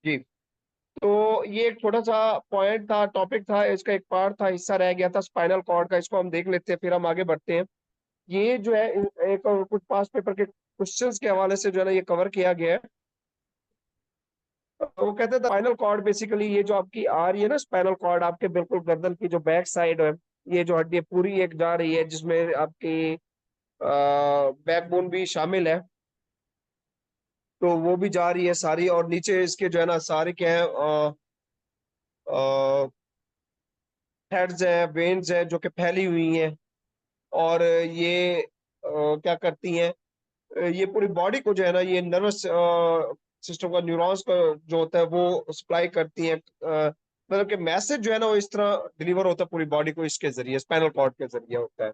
जी। तो ये एक छोटा सा पॉइंट था, टॉपिक था, इसका एक पार्ट था, हिस्सा रह गया था स्पाइनल कॉर्ड का। इसको हम देख लेते हैं, फिर हम आगे बढ़ते हैं। ये जो है एक कुछ पास पेपर के क्वेश्चंस के हवाले से जो है ना ये कवर किया गया है। वो कहते हैं स्पाइनल कॉर्ड बेसिकली, ये जो आपकी आ रही है ना स्पाइनल कॉर्ड, आपके बिल्कुल गर्दन की जो बैक साइड है, ये जो हड्डी है पूरी एक जा रही है, जिसमें आपकी बैकबोन भी शामिल है। तो वो भी जा रही है सारी, और नीचे इसके जो है ना सारे क्या है, हेड्स है, वेन्स है जो कि फैली हुई हैं। और ये क्या करती हैं, ये पूरी बॉडी को जो है ना ये नर्वस सिस्टम का, न्यूरॉन्स का जो होता है वो सप्लाई करती हैं। मतलब कि मैसेज जो है ना वो इस तरह डिलीवर होता है पूरी बॉडी को, इसके जरिए, स्पाइनल कॉर्ड के जरिए होता है।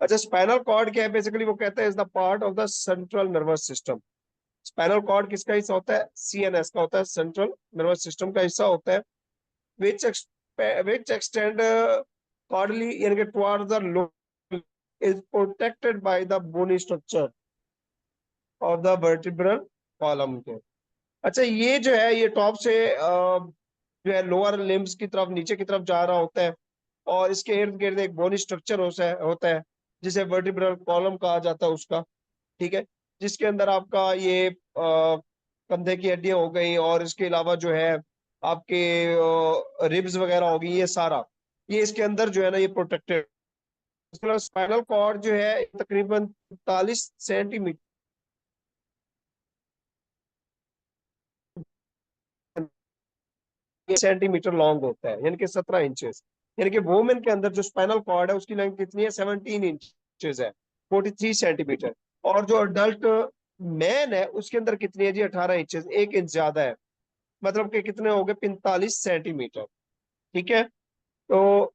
अच्छा, स्पाइनल कॉर्ड क्या है बेसिकली, वो कहते हैं is the part of the central nervous system. Spinal cord किसका हिस्सा होता है? सीएनएस का होता है, सेंट्रल नर्वस सिस्टम का हिस्सा होता है। which which extend caudally यानी कि towards the lobe, is protected by the bony structure of the vertebral column के। अच्छा, ये जो है ये टॉप से जो है लोअर लिम्स की तरफ, नीचे की तरफ जा रहा होता है। और इसके इर्द गिर्द एक बोनी स्ट्रक्चर होता है जिसे वर्टिब्रल कॉलम कहा जाता है उसका। ठीक है। जिसके अंदर आपका ये कंधे की हड्डियां हो गई, और इसके अलावा जो है आपके रिब्स वगैरह हो गई, ये सारा ये इसके अंदर जो है ना ये प्रोटेक्टेड। स्पाइनल कॉर्ड जो है तकरीबन 45 सेंटीमीटर सेंटीमीटर लॉन्ग होता है, यानी कि 17 इंचेस। यानी कि वोमेन के अंदर जो स्पाइनल कॉर्ड है उसकी लेंथ कितनी है? 17 इंचेस है, 43 सेंटीमीटर। और जो अडल्ट मैन है उसके अंदर कितनी है जी? 18 इंचेस, 1 इंच ज्यादा है। मतलब कि कितने हो गए? 45 सेंटीमीटर। ठीक है। तो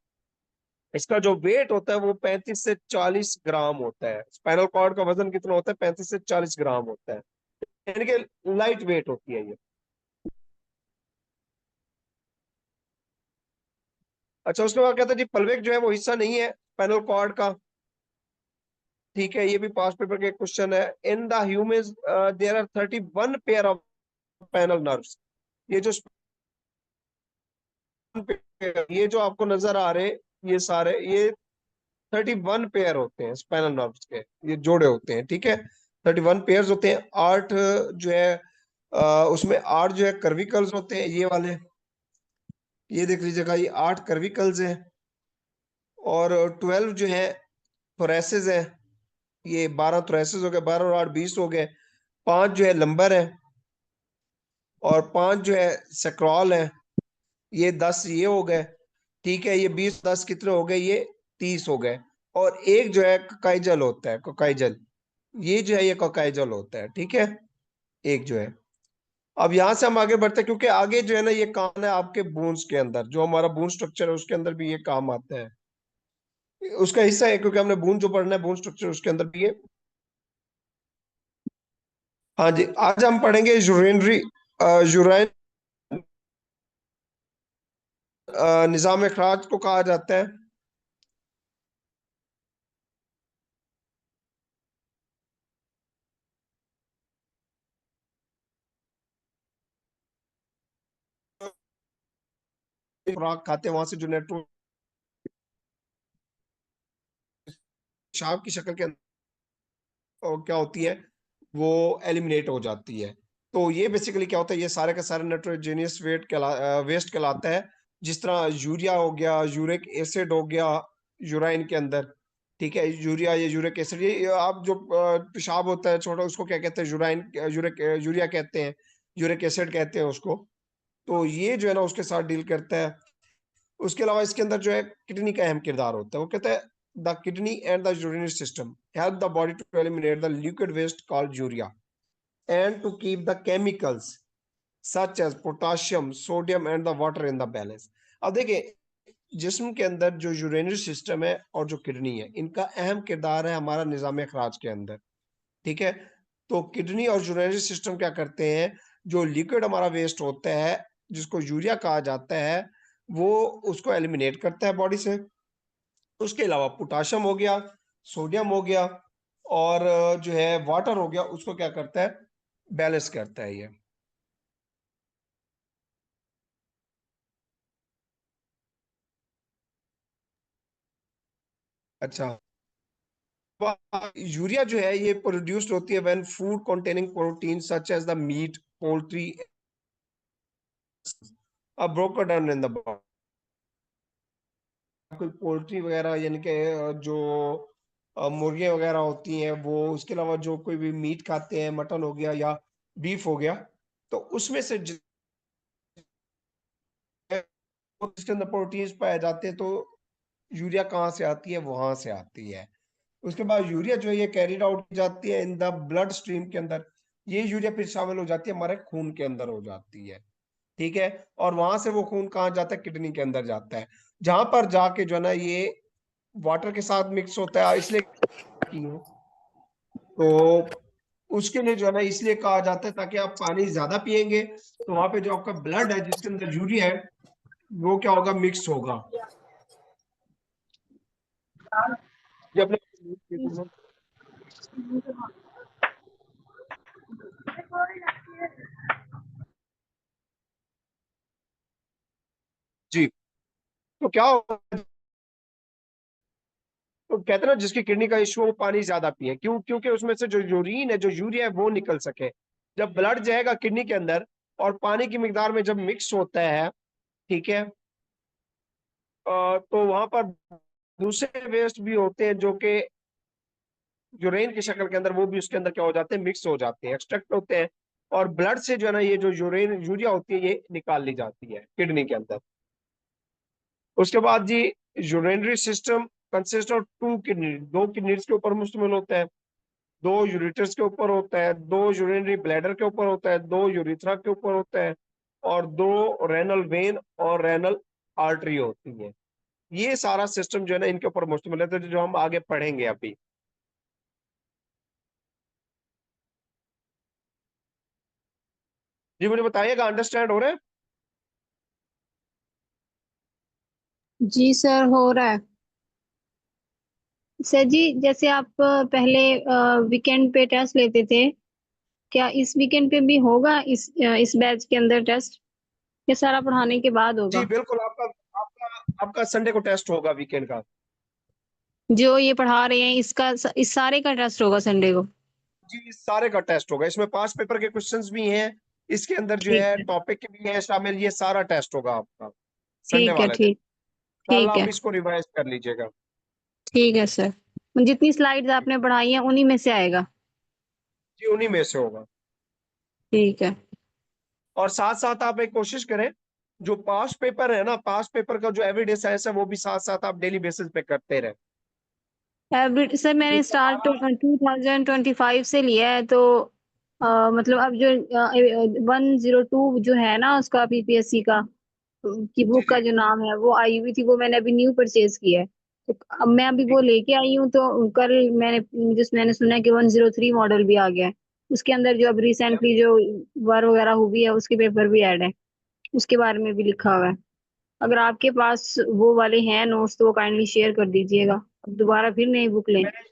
इसका जो वेट होता है वो 35 से 40 ग्राम होता है। स्पाइनल कॉर्ड का वजन कितना होता है? 35 से 40 ग्राम होता है, यानी कि लाइट वेट होती है ये। अच्छा, उसके बाद कहता है जी पल्विक जो है वो हिस्सा नहीं है स्पाइनल कॉर्ड का। ठीक है, ये भी पास पेपर के क्वेश्चन है। In the humans there are 31 pair of spinal nerves. ये जो ये जो आपको नजर आ रहे, ये सारे ये 31 पेयर होते हैं स्पाइनल नर्व्स के, ये जोड़े होते हैं। ठीक है, 31 पेयर होते हैं। 8 जो है उसमें 8 जो है कर्विकल्स होते हैं, ये वाले, ये देख लीजिएगा, ये 8 कर्विकल्स हैं। और 12 जो है थोरेसिस है, ये 12 थोरेसिस हो गए, 12 और 8 20 हो गए। 5 जो है लंबर है, और 5 जो है सेक्रॉल है, ये 10 ये हो गए। ठीक है, ये 20 10 कितने हो गए? ये 30 हो गए। और एक जो है कोकाइजल होता है, कोकाइजल, ये जो है ये कोकाइजल होता है। ठीक है, एक जो है। अब यहां से हम आगे बढ़ते हैं, क्योंकि आगे जो है ना ये काम है आपके बोन्स के अंदर, जो हमारा बोन स्ट्रक्चर है उसके अंदर भी ये काम आता है, उसका हिस्सा है, क्योंकि हमने बोन जो पढ़ना है, बोन स्ट्रक्चर उसके अंदर भी है। हाँ जी, आज हम पढ़ेंगे यूरिनरी यूराइन निजाम अखराज को कहा जाता है। खुराक खाते हैं वहां से जो नेट्रो पेशाब की शक्ल के अंदर क्या होती है, वो एलिमिनेट हो जाती है। तो ये बेसिकली क्या होता है, ये सारे का सारे नाइट्रोजनियस वेस्ट कहलाता है। जिस तरह यूरिया हो गया, यूरिक एसिड हो गया यूराइन के अंदर। ठीक है, यूरिया या यूरिक एसिड, ये आप जो पेशाब होता है छोटा, उसको क्या कहते हैं? यूराइन, यूरिक यूरिया कहते हैं, यूरिक एसिड कहते हैं उसको। तो ये जो है ना उसके साथ डील करता है। उसके अलावा इसके अंदर जो है किडनी का अहम किरदार होता है। वो कहता है the kidney and the urinary system help the body to eliminate the liquid waste called urea and to keep the chemicals such as potassium, sodium and the water in the balance. अब देखिए, जिस्म के अंदर जो urinary system है और जो kidney है, इनका अहम किरदार है हमारा निजाम अखराज के अंदर। ठीक है। तो किडनी और यूरिनरी सिस्टम क्या करते हैं? जो लिक्विड हमारा वेस्ट होता है, जिसको यूरिया कहा जाता है, वो उसको एलिमिनेट करता है बॉडी से। उसके अलावा पोटाशियम हो गया, सोडियम हो गया, और जो है वाटर हो गया, उसको क्या करता है? बैलेंस करता है ये। अच्छा, यूरिया जो है ये प्रोड्यूस्ड होती है when food containing protein such as the meat poultry broken down in the body. कोई पोल्ट्री वगैरह यानी कि जो मुर्गियां वगैरह होती हैं वो, उसके अलावा जो कोई भी मीट खाते हैं, मटन हो गया या बीफ हो गया, तो उसमें से जिसके अंदर प्रोटीन्स पाए जाते हैं, तो यूरिया कहाँ से आती है, वहां से आती है। उसके बाद यूरिया जो है ये कैरिड आउट की जाती है इन द ब्लड स्ट्रीम के अंदर। ये यूरिया फिर शामिल हो जाती है हमारे खून के अंदर हो जाती है, ठीक है। और वहां से वो खून कहाँ जाता है, किडनी के अंदर जाता है, जहां पर जाके जो है ना ये वाटर के साथ मिक्स होता है, इसलिए की है। तो उसके लिए जो है ना इसलिए कहा जाता है ताकि आप पानी ज्यादा पिएंगे तो वहां पे जो आपका ब्लड है जिसके अंदर यूरिया है वो क्या होगा, मिक्स होगा। ये अपने जी। तो क्या होगा, तो कहते हैं ना जिसकी किडनी का इश्यू है वो पानी ज्यादा पिए, क्यों? क्योंकि उसमें से जो यूरिन है, जो यूरिया है वो निकल सके। जब ब्लड जाएगा किडनी के अंदर और पानी की मिकदार में जब मिक्स होता है, ठीक है, तो वहां पर दूसरे वेस्ट भी होते हैं जो कि यूरेन की शक्ल के अंदर, वो भी उसके अंदर क्या हो जाते हैं, मिक्स हो जाते हैं, एक्सट्रैक्ट होते हैं। और ब्लड से जो है ना ये जो यूरिया होती है ये निकाल ली जाती है किडनी के अंदर। उसके बाद जी, urinary system consist of two kidney, दो किडनीज के ऊपर मुश्तमिल होता है, दो यूरिटर्स के ऊपर होता है, दो यूरिनरी ब्लैडर के ऊपर होता है, दो यूरिथ्रा के ऊपर होता है, और दो रेनल वेन और रेनल आर्टरी होती है। ये सारा सिस्टम जो है ना इनके ऊपर मुश्तमिल है, तो जो हम आगे पढ़ेंगे अभी। जी मुझे बताइएगा, अंडरस्टैंड हो रहा है? जी सर, हो रहा है। सर जी, जैसे आप पहले वीकेंड पे टेस्ट लेते थे, क्या इस वीकेंड पे भी होगा इस बैच के अंदर टेस्ट, या सारा पढ़ाने के बाद जी होगा? बिल्कुल, आपका आपका आपका संडे को टेस्ट होगा वीकेंड का। जो ये पढ़ा रहे हैं इसका, इस सारे का टेस्ट होगा संडे को? जी इस सारे का टेस्ट होगा, इसमें 5 पेपर के क्वेश्चंस भी हैं, इसके अंदर जो ठीक है है। टॉपिक भी है शामिल, ये सारा टेस्ट होगा आपका संडे ठीक है। वाले दिन। ठीक। कल ठीक आप है। इसको रिवाइज कर लीजिएगा। ठीक है सर। जितनी स्लाइड्स आपने पढ़ाई हैं उन्हीं में से आएगा? जी उन्हीं में से होगा। ठीक है। और साथ साथ आप एक कोशिश करें, जो पास्ट पेपर है ना, पास्ट पेपर का जो एवरीडे साइंस है वो भी साथ साथ आप डेली बेसिस पे करते रहे। एवरी सर, मैंने क्योंकि स्टार्ट हमारा 2025 से लिया है, तो मतलब अब जो 102 जो है ना उसका पीपीएससी का, की जी बुक का जी जो नाम है वो आई हुई थी, वो मैंने अभी न्यू परचेज किया है। तो अब मैं अभी वो ठीक है। लेके आई हूँ, तो कल मैंने सुना है कि 103 मॉडल भी आ गया है। उसके अंदर जो अब ठीक है। रिसेंटली जो वार वगैरह हुई है उसके पेपर भी ऐड है, उसके बारे में भी लिखा हुआ है। अगर आपके पास वो वाले हैं नोट्स तो वो काइंडली शेयर कर दीजिएगा, अब दोबारा फिर नई बुक लें। मैंने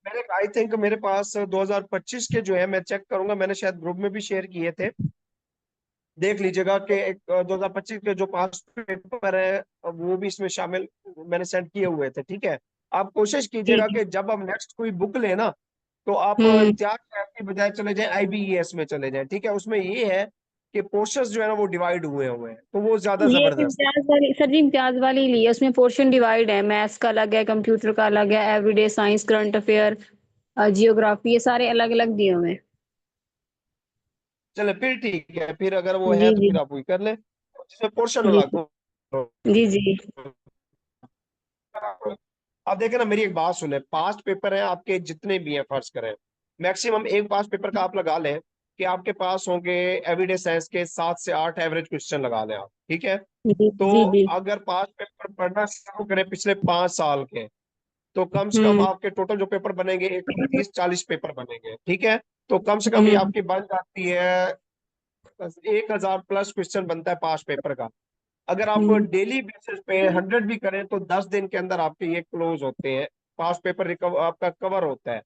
मैंने आई थिंक मेरे पास 2025 के जो है, मैं चेक करूंगा, मैंने शायद ग्रुप में भी शेयर किए थे, देख लीजिएगा कि एक 2025 के जो पास पेपर है वो भी इसमें शामिल मैंने सेंड किए हुए थे, ठीक है। आप कोशिश कीजिएगा ठीक है। कि जब आप नेक्स्ट कोई बुक ले ना, तो आप हम्म। इम्तियाज टैब की बजाय चले जाएं आईबीईएस में चले जाएं, ठीक है। उसमें ये है कि पोर्शंस जो है ना वो डिवाइड हुए हुए हैं, तो वो ज्यादा ये जबरदस्त है। इम्तियाज वाली सर जी, इम्तियाज वाली ली है, उसमें पोर्शन डिवाइड है, मैथ्स का अलग है, कंप्यूटर का अलग है, everyday science, current affair, geography, ये सारे अलग अलग दिए हुए हैं। चले फिर ठीक है, फिर अगर वो है जी तो जी। फिर आप वही कर लें जिसमें पोर्शन जी। अलग हो। जी जी। आप देखें ना, मेरी एक बात सुने, पास्ट पेपर है आपके जितने भी हैं, फर्ज करें मैक्सिमम एक पास्ट पेपर का आप लगा लें कि आपके पास होंगे एवरीडे साइंस के 7 से 8 एवरेज क्वेश्चन लगा लें आप, ठीक है। जी तो जी। जी। अगर पास्ट पेपर पढ़ना शुरू करें पिछले 5 साल के, तो कम से कम हम्म। आपके टोटल जो पेपर बनेंगे 130-40 पेपर बनेंगे, ठीक है। तो कम से कम ये हम्म। आपकी बन जाती है 1,000 प्लस क्वेश्चन बनता है पास्ट पेपर का। अगर आप हम्म। डेली बेसिस पे 100 भी करें तो 10 दिन के अंदर आपके ये क्लोज होते हैं, पास्ट पेपर रिकवर आपका कवर होता है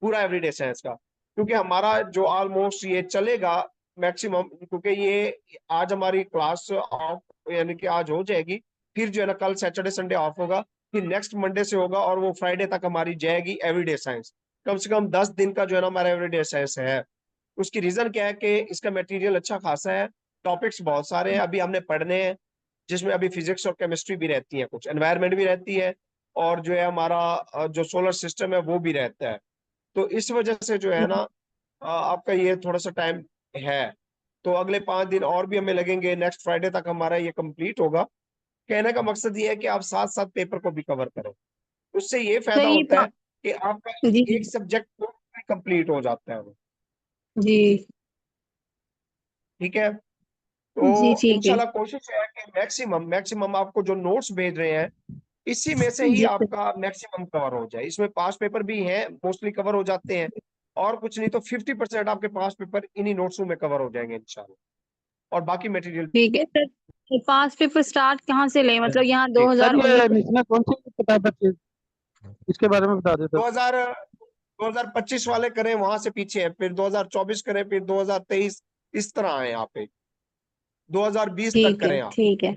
पूरा एवरीडे साइंस का। क्योंकि हमारा जो ऑलमोस्ट ये चलेगा मैक्सिमम, क्योंकि ये आज हमारी क्लास ऑफ यानी कि आज हो जाएगी, फिर जो है ना कल सैटरडे संडे ऑफ होगा, फिर नेक्स्ट मंडे से होगा और वो फ्राइडे तक हमारी जाएगी एवरीडे साइंस। कम से कम 10 दिन का जो है ना हमारा एवरीडे साइंस है। उसकी रीजन क्या है कि इसका मटेरियल अच्छा खासा है, टॉपिक्स बहुत सारे हैं अभी हमने पढ़ने हैं, जिसमें अभी फिजिक्स और केमिस्ट्री भी रहती है, कुछ एनवायरनमेंट भी रहती है, और जो है हमारा जो सोलर सिस्टम है वो भी रहता है। तो इस वजह से जो है ना आपका ये थोड़ा सा टाइम है। तो अगले 5 दिन और भी हमें लगेंगे, नेक्स्ट फ्राइडे तक हमारा ये कंप्लीट होगा। कहने का मकसद ये है कि आप साथ साथ पेपर को भी कवर करें। उससे ये फायदा नहीं होता है कि आपका जी एक सब्जेक्ट कंप्लीट हो जाता है वो। जी ठीक है। तो जी ठीक है। इंशाल्लाह कोशिश है कि मैक्सिमम मैक्सिमम आपको जो नोट्स भेज रहे हैं इसी में से ही जी सर। आपका मैक्सिमम कवर हो जाए। इसमें पास पेपर भी हैं, मोस्टली कवर हो जाते हैं, और कुछ नहीं तो 50% आपके पास पेपर इन्हीं नोट्सों में कवर हो जाएंगे इंशाल्लाह, और बाकी मटेरियल। ठीक है सर, तो पास पेपर स्टार्ट कहाँ से लें, मतलब यहाँ जी। सर ये 2019। इसमें कौन सी किताब बची है? इसके बारे में बता देते। 2025 वाले करें वहां से पीछे है, फिर 2024 करें, फिर 2023, इस तरह है यहाँ पे। 2020 तक ठीक है करें आप। ठीक है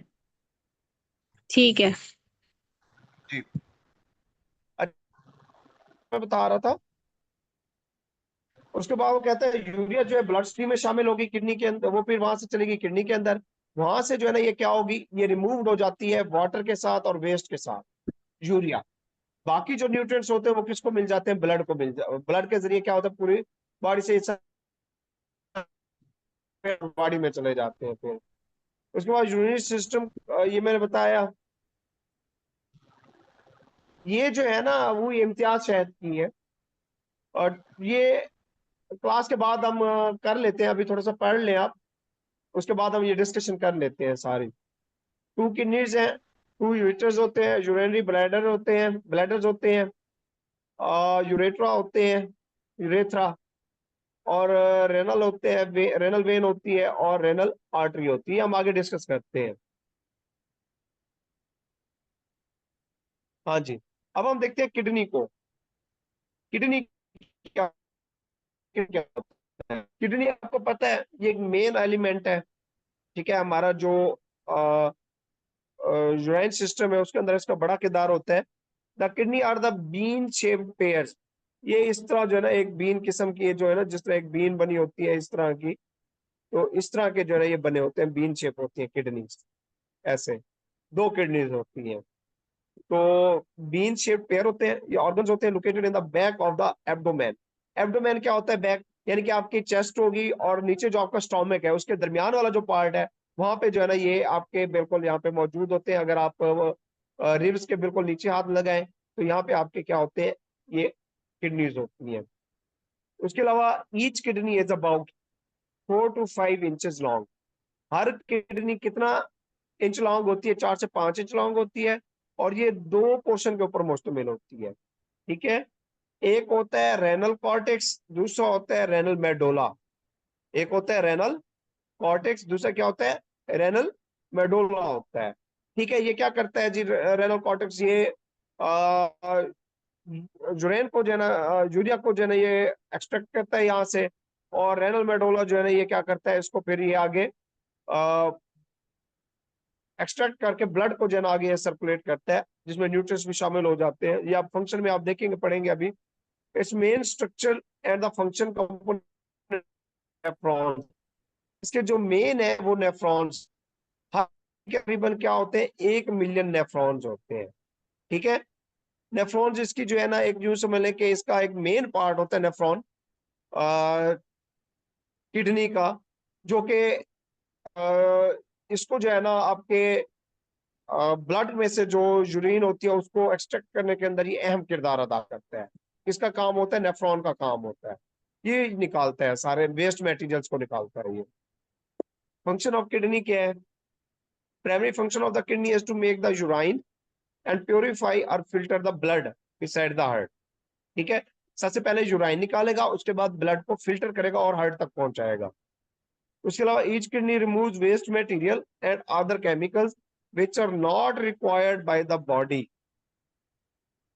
ठीक है। जी। अच्छा, मैं बता रहा था, उसके बाद वो कहता है यूरिया जो है ब्लड स्ट्रीम में शामिल होगी किडनी के अंदर, वो फिर वहां से चलेगी किडनी के अंदर। वहां से जो है ना ये क्या होगी, ये रिमूव्ड हो जाती है वाटर के साथ और वेस्ट के साथ, यूरिया। बाकी जो न्यूट्रिएंट्स होते हैं वो किसको मिल जाते हैं, ब्लड को मिल जाते, ब्लड के जरिए क्या होता है पूरी बॉडी से बॉडी में चले जाते हैं। फिर उसके बाद यूरिनरी सिस्टम, ये मैंने बताया। ये जो है ना वो इम्तियाज शहद की है, और ये क्लास के बाद हम कर लेते हैं, अभी थोड़ा सा पढ़ लें आप, उसके बाद हम ये डिस्कशन कर लेते हैं सारी। 2 किडनीज हैं, 2 यूरेटर्स होते हैं, यूरिनरी ब्लैडर होते हैं, ब्लैडर्स होते हैं, यूरेट्रा होते हैं, यूरेथ्रा, और रेनल होते हैं, रेनल वेन होती है, और रेनल आर्टरी होती है। हम आगे डिस्कस करते हैं। हाँ जी। अब हम देखते हैं किडनी को। किडनी क्या क्या होता है? किडनी आपको पता है ये एक मेन एलिमेंट है। ठीक है, हमारा जो यूराइन सिस्टम है उसके अंदर इसका बड़ा किरदार होता है। The kidney are the bean shaped pairs. ये इस तरह जो है ना एक बीन किस्म की जो है ना, जिस तरह एक बीन बनी होती है इस तरह की, तो इस तरह के जो है ना ये बने होते हैं, बीन शेप होती है किडनीज। ऐसे 2 किडनीज होती हैं। तो बीन शेप पेयर होते हैं, ये ऑर्गन्स होते हैं located in the back of the abdomen. Abdomen क्या होता है, बैक, यानी कि आपकी चेस्ट होगी और नीचे जो आपका स्टोमक है उसके दरमियान वाला जो पार्ट है, वहां पे जो है ना ये आपके बिल्कुल यहाँ पे मौजूद होते हैं। अगर आप रिब्स के बिल्कुल नीचे हाथ लगाएं तो यहाँ पे आपके क्या होते हैं, ये किडनीज होती हैं। उसके अलावा each kidney is about 4 to 5 inches long. Her kidney कितना इंच लॉन्ग होती है, 4 से 5 इंच लॉन्ग होती है, और ये 2 पोर्शन के ऊपर मुश्तमिल होती है। ठीक है। एक होता है रेनल कॉर्टेक्स, दूसरा होता है रेनल मेडोला। एक होता है रेनल कॉर्टेक्स, दूसरा क्या होता है, रेनल मेडोला होता है। ठीक है। ये क्या करता है जी, रेनल कॉर्टेक्स ये यूरेन को जो है ना, यूरिया को जो है ना ये एक्सट्रैक्ट करता है यहाँ से, और रेनल मेडोला जो है ना ये क्या करता है, इसको फिर ये आगे एक्सट्रैक्ट करके ब्लड को जो है ना आगे सर्कुलेट करता है, जिसमें न्यूट्रिएंट्स भी शामिल हो जाते हैं। ये आप फंक्शन में आप देखेंगे, पढ़ेंगे अभी। It's main structure and the function component nephron. इसके जो मेन है वो नेफ्रॉन्स। तकरीबन क्या होते हैं, 1 मिलियन नेफ्रॉन्स होते हैं। ठीक है। नेफ्रॉन्स इसकी जो है ना एक यूं समझ लें कि इसका एक मेन पार्ट होता है नेफ्रॉन किडनी का, जो कि इसको जो है ना आपके ब्लड में से जो यूरिन होती है उसको एक्सट्रैक्ट करने के अंदर ये अहम किरदार अदा करता है। इसका काम होता है, नेफ्रॉन का काम होता है, ये निकालता है सारे वेस्ट मटेरियल्स को निकालता है ये। फंक्शन ऑफ किडनी क्या है, primary function of the kidney is to make the urine and purify और filter the blood beside the heart. ठीक है। सबसे पहले यूराइन निकालेगा, उसके बाद ब्लड को फिल्टर करेगा और हार्ट तक पहुंचाएगा। उसके अलावा each kidney removes waste material and other chemicals which are not required by the body.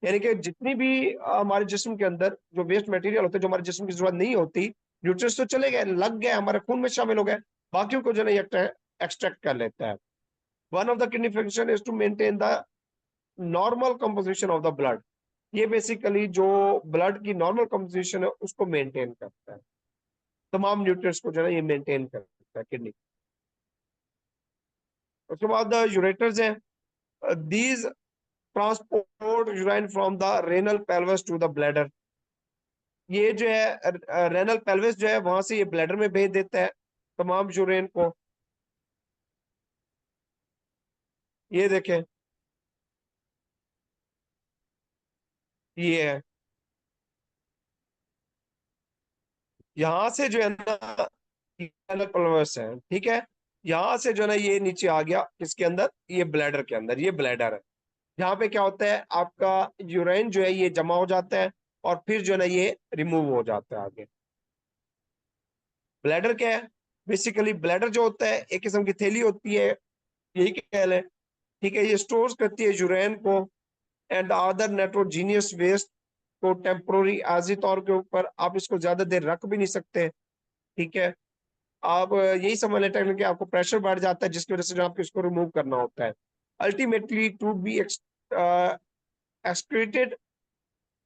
यानी कि जितनी भी हमारे जिस्म के अंदर जो वेस्ट मटेरियल होते हैं, जो हमारे जिस्म की जरूरत नहीं होती, न्यूट्रिएंट्स तो चले गए, लग गए, हमारे खून में शामिल हो गए, बाकियों को जो है एक्सट्रैक्ट कर लेता है। One of the kidney function is to maintain the normal composition of the blood. ये बेसिकली जो ब्लड की नॉर्मल कंपोजिशन है उसको मेंटेन करता है, तमाम न्यूट्रिएंट्स को जो है ये मेंटेन करता है किडनी। उसके बाद यूरेटर्स हैं, these transport urine from the renal pelvis to the bladder. ये जो है रेनल पेल्विस जो है वहां से ये ब्लैडर में भेज देता है तमाम यूरेन को। ये देखें, ये है, यहां से जो है ना रेनल पेल्विस है, ठीक है, यहां से जो है ना ये नीचे आ गया इसके अंदर, ये ब्लैडर के अंदर, ये ब्लैडर है। यहाँ पे क्या होता है, आपका यूरेन जो है ये जमा हो जाता है और फिर जो है ना ये रिमूव हो जाता है आगे। ब्लैडर क्या है, बेसिकली ब्लैडर जो होता है एक किस्म की थैली होती है, यही कह लें, ठीक है। ये स्टोर करती है यूरेन को एंड अदर नाइट्रोजीनियस वेस्ट को टेम्पोररी आजी तौर के ऊपर। आप इसको ज्यादा देर रख भी नहीं सकते, ठीक है। आप यही समझ लेते हैं कि आपको प्रेशर बढ़ जाता है जिसकी वजह से जो आपको इसको रिमूव करना होता है, अल्टीमेटली टू बी एक्सक्रीटेड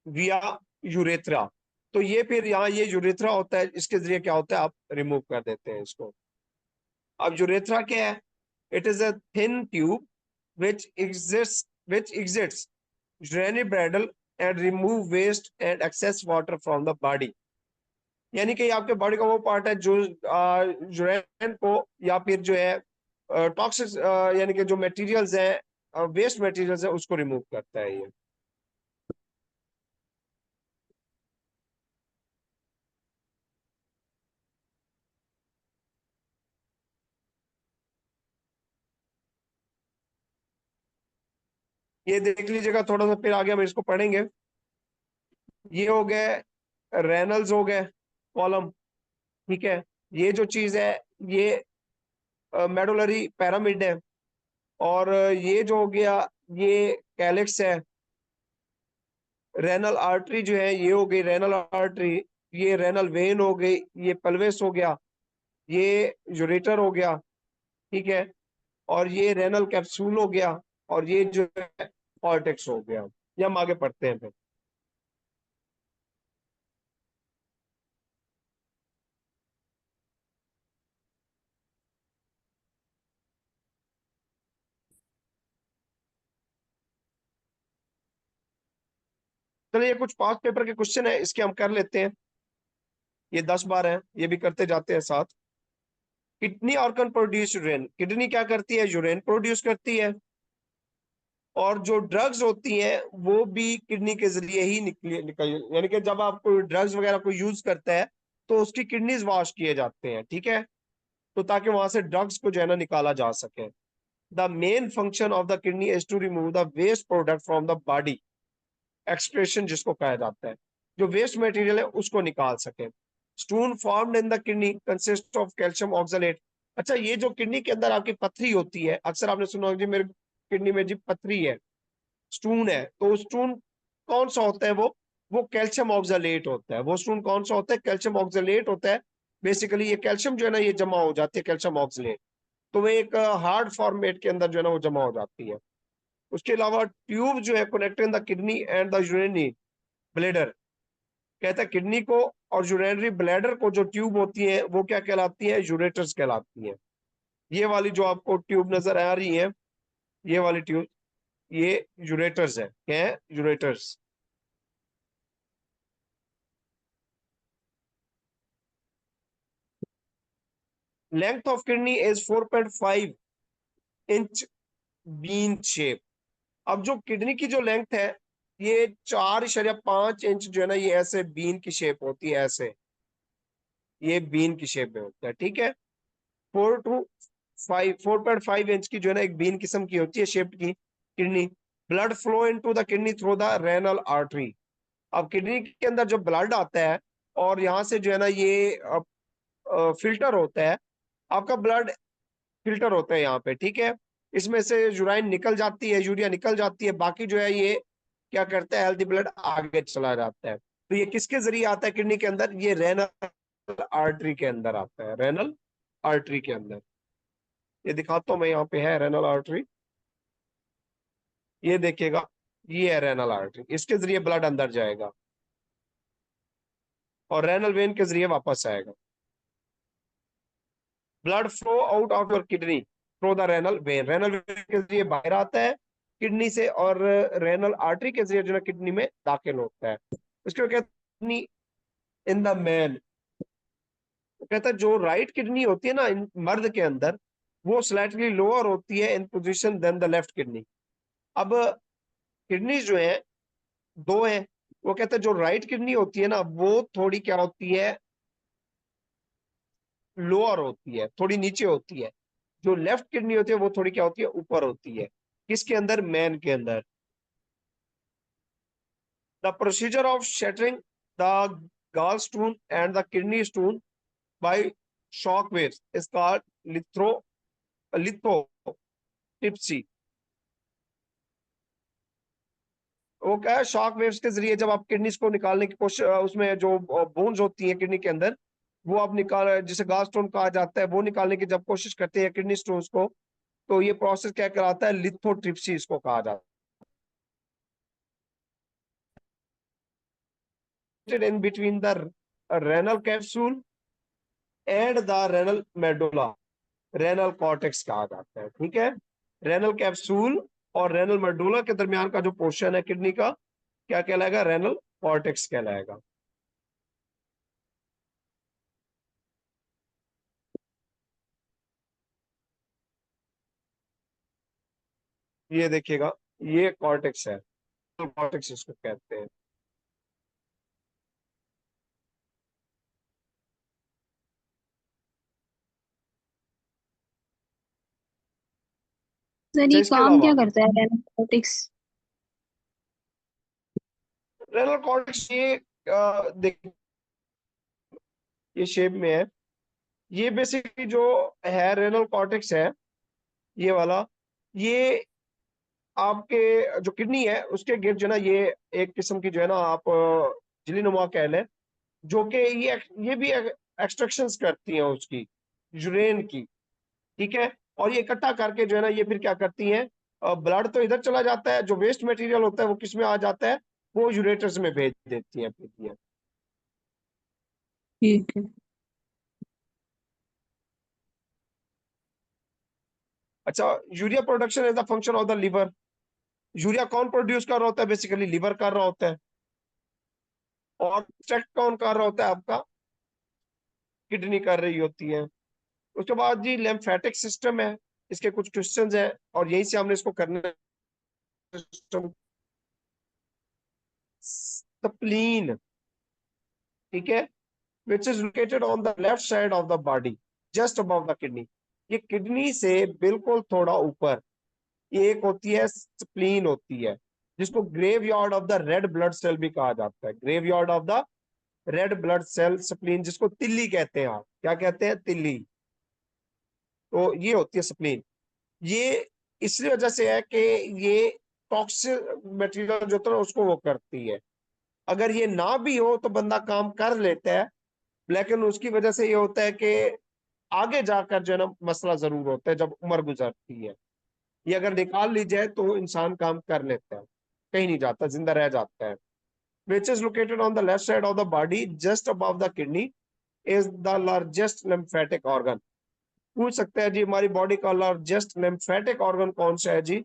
विया यूरेथ्रा। तो ये फिर यहाँ ये यूरेथ्रा होता है, इसके जरिए क्या होता है आप रिमूव कर देते हैं इसको। अब यूरेथ्रा क्या है, it is a thin tube which exits urinary bladder and remove waste and excess water from the body। यानी कि आपके बॉडी का वो पार्ट है जो यूरेन को या फिर जो है टॉक्सिक यानी कि जो मटेरियल्स हैं, वेस्ट मटेरियल्स है, उसको रिमूव करता है ये। ये देख लीजिएगा थोड़ा सा, फिर आगे हम इसको पढ़ेंगे। ये हो गए रेनल्स हो गए कॉलम, ठीक है। ये जो चीज है ये मेडुलरी पैरामिड है, और ये जो हो गया ये कैलिक्स है। रेनल आर्टरी जो है ये हो गई रेनल आर्टरी, ये रेनल वेन हो गई, ये पल्वेस हो गया, ये यूरेटर हो गया, ठीक है, और ये रेनल कैप्सूल हो गया, और ये जो है कॉर्टेक्स हो गया। ये हम आगे पढ़ते हैं फिर। चलिए ये कुछ पास पेपर के क्वेश्चन है, इसके हम कर लेते हैं। ये 10 बार है, ये भी करते जाते हैं साथ। किडनी ऑर्गन प्रोड्यूस यूरेन, किडनी क्या करती है, यूरेन प्रोड्यूस करती है। और जो ड्रग्स होती हैं वो भी किडनी के जरिए ही निकल, यानी कि जब आप कोई ड्रग्स वगैरह को यूज करता है तो उसकी किडनीज वॉश किए जाते हैं, ठीक है, तो ताकि वहां से ड्रग्स को जो है ना निकाला जा सके। The main function of the kidney is to remove the waste product from the body, expression जिसको कहा जाता है, जो वेस्ट मटेरियल है उसको निकाल सके। Stone formed in the kidney consist of calcium oxalate. अच्छा, ये जो किडनी के अंदर आपकी पथरी होती है, अक्सर आपने सुना होगा जी मेरे किडनी में जी पथरी है, स्टून है, तो स्टून कौन सा होता है, वो कैल्शियम ऑक्सलेट होता है। वो स्टून कौन सा होता है, कैल्शियम ऑक्सलेट होता है। बेसिकली ये कैल्शियम जो है ना ये जमा हो जाती है, कैल्शियम ऑक्सलेट, तो वो एक हार्ड फॉर्मेट के अंदर जो है ना वो जमा हो जाती है। उसके अलावा ट्यूब जो है connecting the kidney and the urinary bladder, कहता है किडनी को और यूरिनरी ब्लैडर को जो ट्यूब होती है वो क्या कहलाती है, यूरेटर्स कहलाती है। ये वाली जो आपको ट्यूब नजर आ रही है, ये वाली ट्यूब, ये यूरेटर्स है, क्या है, ureters. Length of kidney is 4.5 inch bean shape. अब जो किडनी की जो लेंथ है ये 4.5 इंच जो है ना ये ऐसे बीन की शेप होती है, ऐसे ये बीन की शेप में होता है, ठीक है। 4.5 इंच की जो है ना एक बीन किस्म की होती है शेप की kidney. Blood flow into the kidney through the renal artery. अब किडनी के अंदर जो ब्लड आता है और यहाँ से जो है ना ये फिल्टर होता है, आपका ब्लड फिल्टर होता है यहाँ पे, ठीक है। इसमें से यूराइन निकल जाती है, यूरिया निकल जाती है, बाकी जो है ये क्या करता है, हेल्थी ब्लड आगे चला जाता है। तो ये किसके जरिए आता है किडनी के अंदर, ये रेनल आर्टरी के अंदर आता है, रेनल आर्टरी के अंदर। ये दिखाता हूं मैं, यहाँ पे है रेनल आर्टरी, ये देखिएगा, ये है रेनल आर्टरी, इसके जरिए ब्लड अंदर जाएगा और रेनल वेन के जरिए वापस आएगा। Blood flow out of your kidney through the renal vein, renal vein के जरिए बाहर आता है किडनी से, और रेनल आर्टरी के जरिए जो है किडनी में दाखिल होता है। इसको कहते हैं इन द मैन। कहता है जो राइट किडनी होती है ना मर्द के अंदर, वो स्लाइटली लोअर होती है in position than the left kidney. अब किडनी जो है दो है, वो कहता है जो राइट किडनी होती है ना वो थोड़ी क्या होती है, लोअर होती है, थोड़ी नीचे होती है। जो लेफ्ट किडनी होती है वो थोड़ी क्या होती है, ऊपर होती है। किसके अंदर, मैन के अंदर। The procedure of shattering the gall stone and the kidney stone by shock waves is called lithotripsy। वो क्या है, शॉक वेव्स के जरिए जब आप किडनीज को निकालने की कोशिश, उसमें जो बोन्स होती है किडनी के अंदर, वो आप निकाल, जिसे गॉल स्टोन कहा जाता है, वो निकालने की जब कोशिश करते हैं किडनी स्टोन्स को, तो ये प्रोसेस क्या कहलाता है, लिथोट्रिप्सी इसको कहा जाता है। In between the renal capsule and the renal medulla, renal cortex कहा जाता है। ठीक है, रेनल कैप्सूल और रेनल मेडुला के दरमियान का जो पोर्शन है किडनी का, क्या कहलाएगा, रेनल कॉर्टेक्स कहलाएगा। ये देखिएगा, ये कॉर्टेक्स है, कॉर्टेक्स इसको कहते हैं। सर अच्छा, ये इसके काम अलावा क्या करता है रेनालिटिक्स? रेनल कॉर्टेक्स, ये देख, ये शेप में है। ये बेसिकली जो है रेनल कॉर्टेक्स है, ये वाला, ये आपके जो किडनी है उसके गिर्द जो है ना, ये एक किस्म की जो है ना आप झिल्ली नुमा कह लें, जो कि ये भी एक्सट्रैक्शंस करती हैं उसकी, यूरेन की। ठीक है, और ये इकट्ठा करके जो है ना ये फिर क्या करती हैं, ब्लड तो इधर चला जाता है, जो वेस्ट मटेरियल होता है वो किस में आ जाता है, वो यूरेटर्स में भेज देती हैं, पीती हैं। ठीक है। अच्छा, urea production is the function of the liver. Urea कौन प्रोड्यूस कर रहा होता है, बेसिकली लिवर कर रहा होता है। और एक्सट्रैक्ट कौन कर रहा होता है, आपका किडनी कर रही होती है। उसके बाद जी लिम्फेटिक सिस्टम है, इसके कुछ क्वेश्चंस हैं और यहीं से हमने इसको करना है। सिस्टम, स्प्लीन, ठीक है, which is located on the left side of the body just above the kidney. ये किडनी से बिल्कुल थोड़ा ऊपर, ये एक होती है स्प्लीन होती है, जिसको graveyard of the red blood cell भी कहा जाता है। Graveyard of the red blood cell spleen, जिसको तिल्ली कहते हैं, आप क्या कहते हैं, तिल्ली। तो ये होती है स्प्लीन। ये इसलिए वजह से है कि ये टॉक्सिक मटेरियल जो होता है उसको वो करती है। अगर ये ना भी हो तो बंदा काम कर लेता है, लेकिन उसकी वजह से ये होता है कि आगे जाकर जो है ना मसला जरूर होता है जब उम्र गुजरती है। ये अगर निकाल ली जाए तो इंसान काम कर लेता है, कहीं नहीं जाता, जिंदा रह जाता है। Which is located on the left side of the body just above the kidney, is the largest lymphatic organ. पूछ सकते हैं जी हमारी बॉडी का लार्जेस्ट लिम्फेटिक ऑर्गन कौन सा है जी,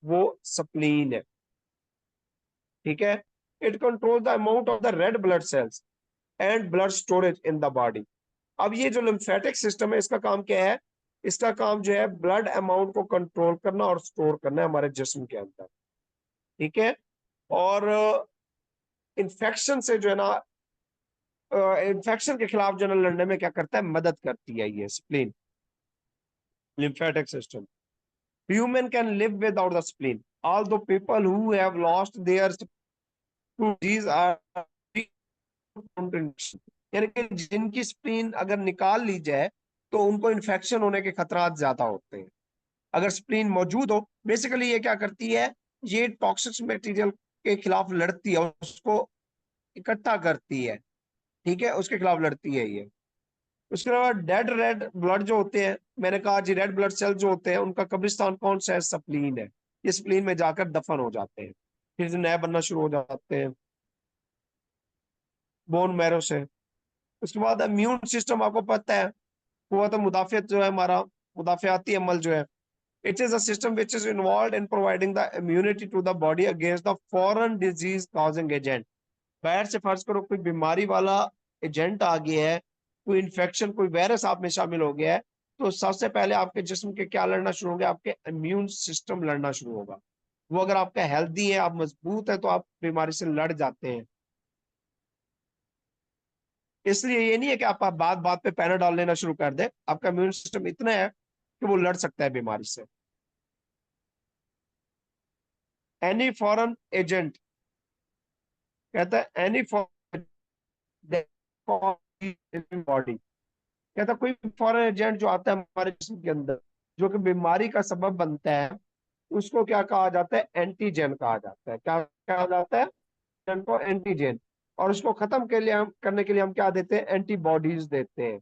वो स्प्लीन है। ठीक है, it control the amount of the red blood cells and blood storage in the body. अब ये जो लिम्फेटिक सिस्टम है इसका काम क्या है, इसका काम जो है ब्लड अमाउंट को कंट्रोल करना और स्टोर करना है हमारे जिस्म के अंदर। ठीक है, और इन्फेक्शन से जो है ना, इन्फेक्शन के खिलाफ जो है ना लड़ने में क्या करता है, मदद करती है ये spleen, lymphatic system. Human can live without the spleen. Although people who have lost their spleen, these are यानी कि जिनकी स्प्लीन अगर निकाल ली जाए तो उनको इन्फेक्शन होने के खतरात ज्यादा होते हैं। अगर स्प्लीन मौजूद हो, बेसिकली ये क्या करती है, ये टॉक्सिक मटेरियल के खिलाफ लड़ती है, उसको इकट्ठा करती है। ठीक है, उसके खिलाफ लड़ती है ये। उसके अलावा डेड रेड ब्लड जो होते हैं, मैंने कहा जी रेड ब्लड सेल जो होते हैं उनका कब्रिस्तान कौन सा है, स्प्लीन है। ये स्प्लीन में जाकर दफन हो जाते हैं, फिर से नया बनना शुरू हो जाते हैं बोन मैरो से। उसके बाद इम्यून सिस्टम आपको पता है, वो तो मुदाफियत जो है हमारा, मुदाफियाती अमल जो है, it is a system which is involve in providing the immunity to the body against the foreign disease causing agent. बाहर से फर्ज करो कोई बीमारी वाला एजेंट आ गया है, कोई इन्फेक्शन, कोई वायरस आप में शामिल हो गया है, तो सबसे पहले आपके जिस्म के क्या लड़ना शुरू होंगे, आपके इम्यून सिस्टम लड़ना शुरू होगा। वो अगर आपका हेल्दी है, आप मजबूत है, तो आप बीमारी से लड़ जाते हैं। इसलिए ये नहीं है कि आप बात बात पे पैनाडॉल लेना शुरू कर दे, आपका इम्यून सिस्टम इतना है कि वो लड़ सकता है बीमारी से। एनी फॉरेन एजेंट, कहता है एनी बॉडी, कहता कोई फॉरेन एजेंट जो आता है हमारे जिस्म के अंदर, जो कि बीमारी का सबब बनता है, उसको क्या कहा जाता है, एंटीजन कहा जाता है। क्या कहा जाता है, को एंटीजन। और उसको खत्म के लिए हम करने के लिए हम क्या देते हैं, एंटीबॉडीज देते हैं।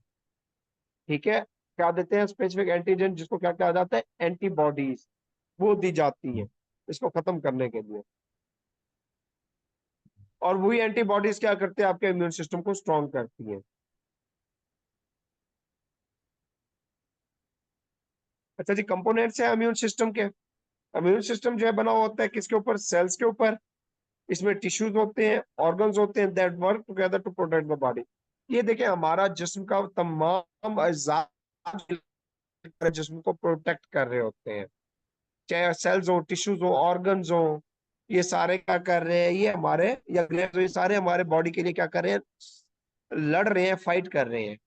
ठीक है, क्या देते हैं, स्पेसिफिक एंटीजन, जिसको क्या कहा जाता है, एंटीबॉडीज, वो दी जाती है इसको खत्म करने के लिए। और वही एंटीबॉडीज क्या करते हैं, आपके इम्यून सिस्टम को स्ट्रॉन्ग करती है। अच्छा जी, कंपोनेंट्स है इम्यून सिस्टम के। इम्यून सिस्टम जो है बना हुआ होता है किसके ऊपर, सेल्स के ऊपर। इसमें टिश्यूज होते हैं, ऑर्गन्स होते हैं, that work together to protect the body. ये देखिए हमारा जिस्म का तमाम अज़ा जिस्म को प्रोटेक्ट कर रहे होते हैं, चाहे सेल्स हो, टिश्यूज हो, ऑर्गन्स हो, ये सारे क्या कर रहे हैं, ये हमारे या ग्लैंड्स हो, ये सारे हमारे बॉडी के लिए क्या कर रहे हैं, लड़ रहे हैं, फाइट कर रहे हैं।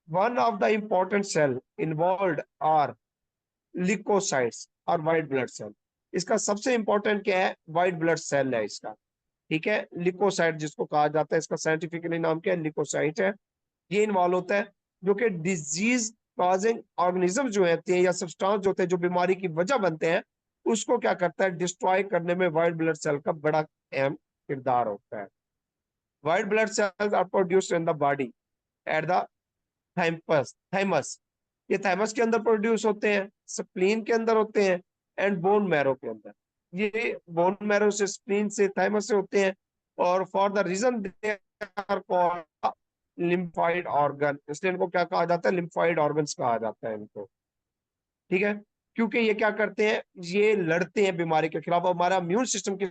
One of the important cell involve are leukocytes और वाइट ब्लड सेल। इसका सबसे इंपॉर्टेंट क्या है, वाइट ब्लड सेल है इसका। ठीक है, लिकोसाइट जिसको कहा जाता है, इसका साइंटिफिकली नाम क्या है, लिकोसाइट है। ये इन्वॉल्व होता है जो कि डिजीज कॉजिंग ऑर्गेनिज्म जो होते हैं या सब्सटेंस जो होते हैं जो बीमारी की वजह बनते हैं, उसको क्या करता है, डिस्ट्रॉय करने में वाइट ब्लड सेल का बड़ा अहम किरदार होता है। White blood cells are produced in the body at the thymus. ये थाइमस के अंदर प्रोड्यूस होते हैं, स्प्लीन के अंदर होते हैं, एंड बोन मैरो के अंदर। ये बोन मैरो से, स्प्लीन से, थाइमस से होते हैं। और for the reason they are called lymphoid organ, इसलिए इनको क्या कहा जाता है, लिम्फाइड ऑर्गन्स कहा जाता है इनको। ठीक है, क्योंकि ये क्या करते हैं, ये लड़ते हैं बीमारी के खिलाफ। हमारा इम्यून सिस्टम की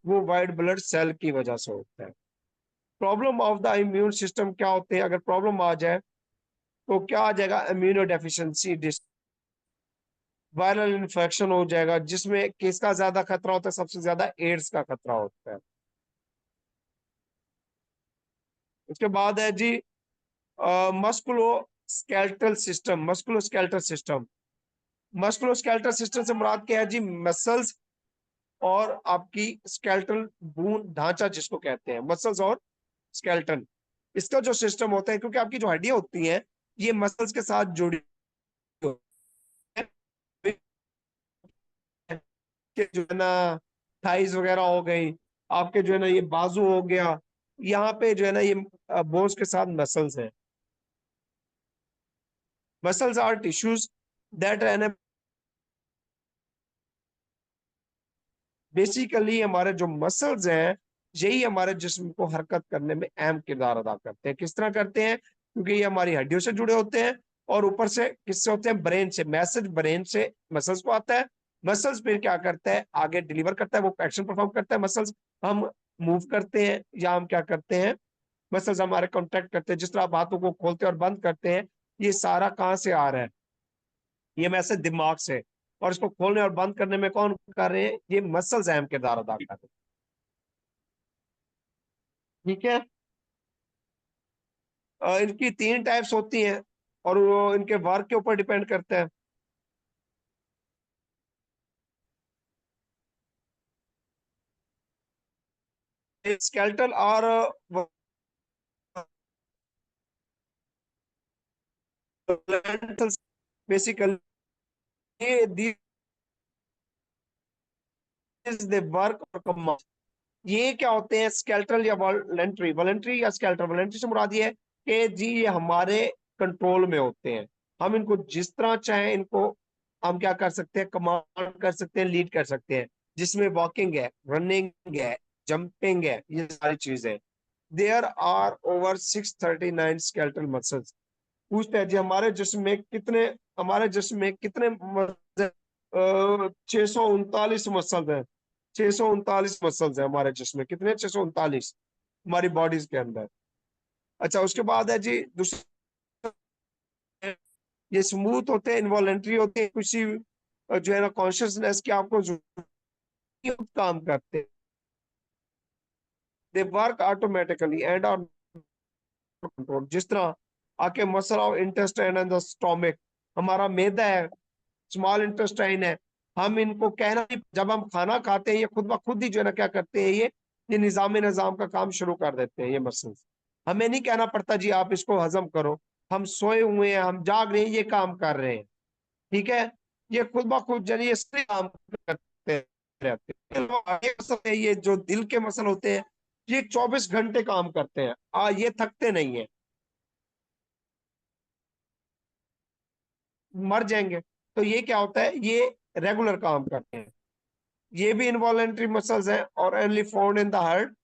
वो वाइट ब्लड सेल की वजह से होता है। Problem of the immune system क्या होते हैं, अगर प्रॉब्लम आ जाए तो क्या आ जाएगा, इम्यूनो डेफिशिएंसी, वायरल इन्फेक्शन हो जाएगा, जिसमें किसका ज्यादा खतरा होता है, सबसे ज्यादा एड्स का खतरा होता है। उसके बाद है जी musculoskeletal system. Musculoskeletal system से मुराद क्या है जी, मसल्स और आपकी स्केलेटल बून ढांचा जिसको कहते हैं, मसल्स और स्केलेटन, इसका जो सिस्टम होता है, क्योंकि आपकी जो हड्डियां होती हैं ये मसल्स के साथ जुड़ी होती हैं। के जो है ना थाइस वगैरह हो गई, आपके जो है ना ये बाजू हो गया, यहाँ पे जो है ना ये बोन्स के साथ मसल्स हैं। Muscles are tissues that an, basically हमारे जो मसल्स हैं यही हमारे जिस्म को हरकत करने में अहम किरदार अदा करते हैं। किस तरह करते हैं, क्योंकि ये हमारी हड्डियों से जुड़े होते हैं, और ऊपर से किससे होते हैं, ब्रेन से। मैसेज ब्रेन से मसल्स को आता है, मसल्स फिर क्या करता है, आगे डिलीवर करता है, वो एक्शन परफॉर्म करता है मसल्स। हम मूव करते हैं या हम क्या करते हैं, मसल्स हमारे कॉन्टेक्ट करते हैं, जिस तरह आप हाथों को खोलते हैं और बंद करते हैं, ये सारा कहाँ से आ रहा है, ये मैसेज दिमाग से। और इसको खोलने और बंद करने में कौन कर रहे हैं, ये मसल्स अहम किरदार अदा कर रहे हैं। ठीक है, इनकी तीन टाइप्स होती हैं और वो इनके वर्क के ऊपर डिपेंड करता है। स्केलेटल और बेसिकली दे वर्क और कम। ये क्या होते हैं, स्केलेटल या वॉलंटरी। वॉलंटरी या स्केलेटल, वॉलंटरी से मुराद ये है कि जी ये हमारे कंट्रोल में होते हैं, हम इनको जिस तरह चाहें इनको हम क्या कर सकते हैं, कमांड कर सकते हैं, लीड कर सकते हैं, जिसमें वॉकिंग है, रनिंग है, जंपिंग है, ये सारी चीजें। There are over 639 skeletal muscles. पूछते हैं जी हमारे जिस्म में कितने 639 मसल्स हैं। 639 मसल्स है हमारे जिस्म में, कितने, 639 हमारी बॉडीज के अंदर। अच्छा, उसके बाद है जी दूसरा, ये स्मूथ होते हैं, इनवॉलेंट्री होते हैं, किसी जो है ना कॉन्शियसनेस की आपको काम करते हैं। They work automatically and are control. जिस तरह आपके muscle of intestine and the stomach, हमारा मैदा है, स्मॉल इंटेस्टाइन है, हम इनको कहना नहीं, जब हम खाना खाते हैं ये खुद ब खुद ही जो है ना क्या करते हैं, ये निजाम का काम शुरू कर देते हैं ये मसल्स। हमें नहीं कहना पड़ता जी आप इसको हजम करो, हम सोए हुए हैं, हम जाग रहे हैं, ये काम कर रहे हैं। ठीक है, ये खुद ब खुद जरिए इससे काम करते रहते हैं। ये मसल है, ये जो दिल के मसल होते हैं, ये 24 घंटे काम करते हैं, ये थकते नहीं है, मर जाएंगे। तो ये क्या होता है, ये रेगुलर काम करते हैं। ये भी इनवॉलेंट्री मसल्स हैं और only found in the heart.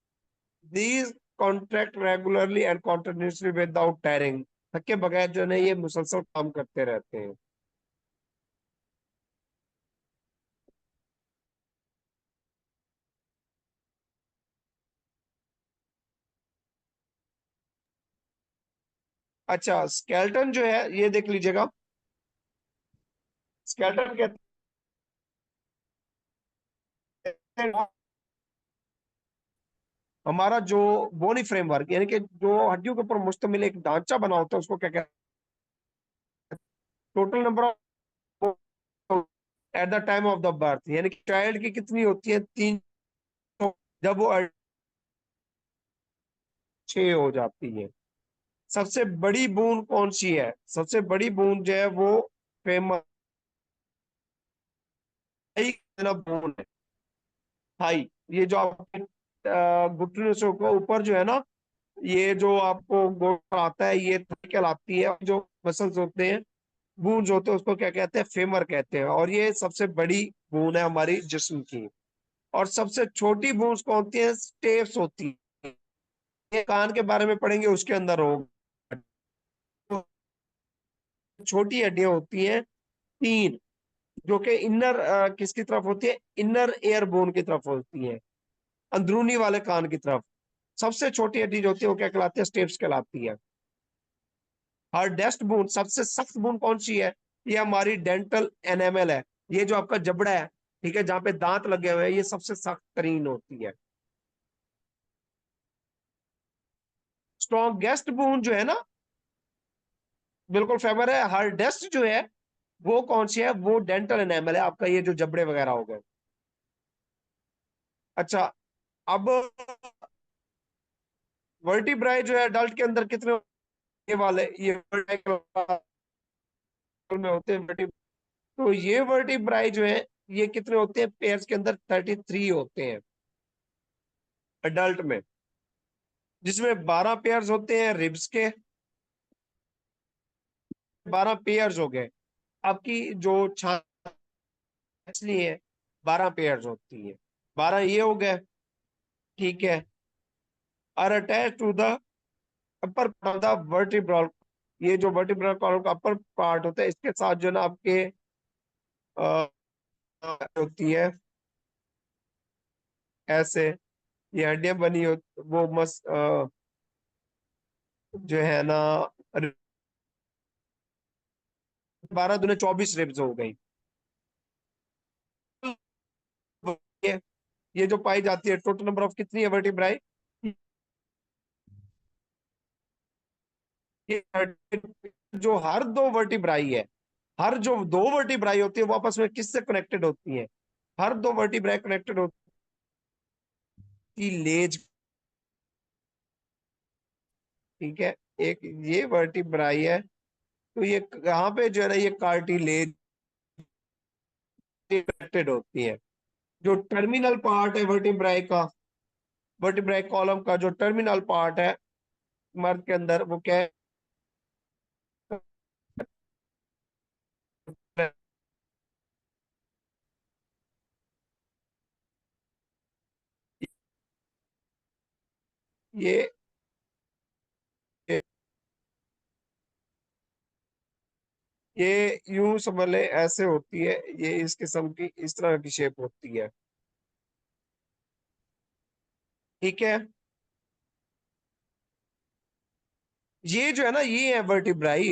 These contract regularly and continuously without tiring. थके बगैर जो है ये मुसलसल काम करते रहते हैं। अच्छा, स्केलेटन जो है ये देख लीजिएगा। स्केलेटन कहते हैं हमारा जो बोनी फ्रेमवर्क, यानी कि जो हड्डियों के ऊपर मुश्तमिल एक ढांचा बना होता है, उसको क्या कहते हैं, total number of at the time of the birth, यानी कि चाइल्ड की कितनी होती है, 3। जब वो 6 हो जाती है। सबसे बड़ी बूंद कौन सी है, सबसे बड़ी बूंद जो है वो फेमस बूंद है, थाई। ये जो आपके घुटने से ऊपर जो है ना, ये जो आपको गोटा आता है, ये थाई कहलाती है। जो मसल्स होते हैं, बूंज होते हैं, उसको क्या कहते हैं, फेमर कहते हैं। और ये सबसे बड़ी बूंद है हमारी जिस्म की। और सबसे छोटी बूंद कौन होती है, स्टेप्स होती है। ये कान के बारे में पढ़ेंगे, उसके अंदर होगा। तो छोटी हड्डियां होती हैं 3, जो कि इनर किसकी तरफ होती है, इनर एयर बोन की तरफ होती है, अंदरूनी वाले कान की तरफ। सबसे छोटी हड्डी जो होती है वो क्या कहलाती है, स्टेप्स कहलाती है। हार्डेस्ट बोन, सबसे सख्त बोन कौन सी है, ये हमारी डेंटल एनेमल है। ये जो आपका जबड़ा है, ठीक है, जहां पे दांत लगे हुए हैं, ये सबसे सख्त तरीन होती है। स्ट्रॉन्गेस्ट बोन जो है ना, बिल्कुल फेमर है। हार्डेस्ट जो है वो कौन सी है, वो डेंटल एनेमल है, आपका ये जो जबड़े वगैरह हो गए। अच्छा, अब वर्टिब्राई जो है अडल्ट के अंदर कितने, ये वाले ये में होते हैं तो ये वर्टिब्राई जो है ये कितने होते हैं, पेयर्स के अंदर 33 होते हैं अडल्ट में, जिसमें 12 पेयर्स होते हैं रिब्स के, 12 पेयर्स हो गए। आपकी जो छाछली है, 12 पेयर्स होती है, 12 ये हो गए। ठीक है, are attach to the upper part of the vertebral. ये जो वर्टिब्रल कॉलम का अपर पार्ट होता है, इसके साथ जो है ना आपके होती है ऐसे, ये हड्डियां बनी हो, वो जो है ना 12 दूने 24 रिब्स हो गई। ये ये जो पाई जाती है, टोटल नंबर ऑफ कितनी है वर्टिब्राई, ये जो हर दो वर्टिब्राई है, हर जो दो वर्टिब्राई होती है वो आपस में किससे कनेक्टेड होती है, हर दो वर्टिब्राई कनेक्टेड होती लेज। ठीक है, एक ये वर्टिब्राई है, तो ये कहाँ पे जो है ना ये कार्टिलेज कनेक्टेड होती है। जो टर्मिनल पार्ट है वर्टिब्राई का, वर्टिब्राई कॉलम का जो टर्मिनल पार्ट है मर्द के अंदर, वो क्या है, ये ये यूं समझ ले ऐसे होती है, ये इस किस्म की इस तरह की शेप होती है। ठीक है, ये जो है ना ये है वर्टिब्राई।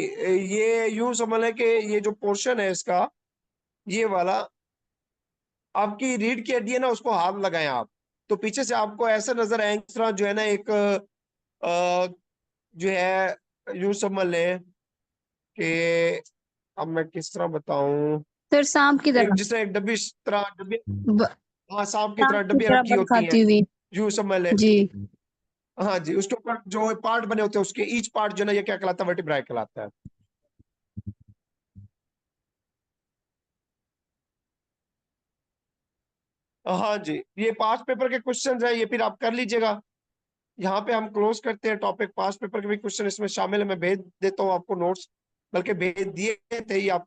ये यूं समझ ले कि ये जो पोर्शन है इसका, ये वाला, आपकी रीढ़ की हड्डी है ना, उसको हाथ लगाएं आप, तो पीछे से आपको ऐसा नजर आएगा इस तरह जो है ना एक जो है यूं समझ लें कि, अब मैं किस तरह बताऊं, सर सांप की एक तरह, जिस तरह एक डब्बी इस तरह डब्बी, ब- हाँ सांप की तरह सांप की डब्बियां तरह रखी बल होती हैं, खाती हुई। यूं समझ ले। जी। हाँ जी, उसके ऊपर जो पार्ट बने होते हैं, उसके ईच पार्ट जो है ना, ये क्या कहलाता है, वर्टिब्राई कहलाता है। हाँ जी, ये पास पेपर के क्वेश्चंस है, ये फिर आप कर लीजिएगा। यहाँ पे हम क्लोज करते हैं टॉपिक। पास पेपर के भी क्वेश्चन इसमें शामिल है, मैं भेज देता हूँ आपको नोट्स, बल्कि भेज दिए थे ये आप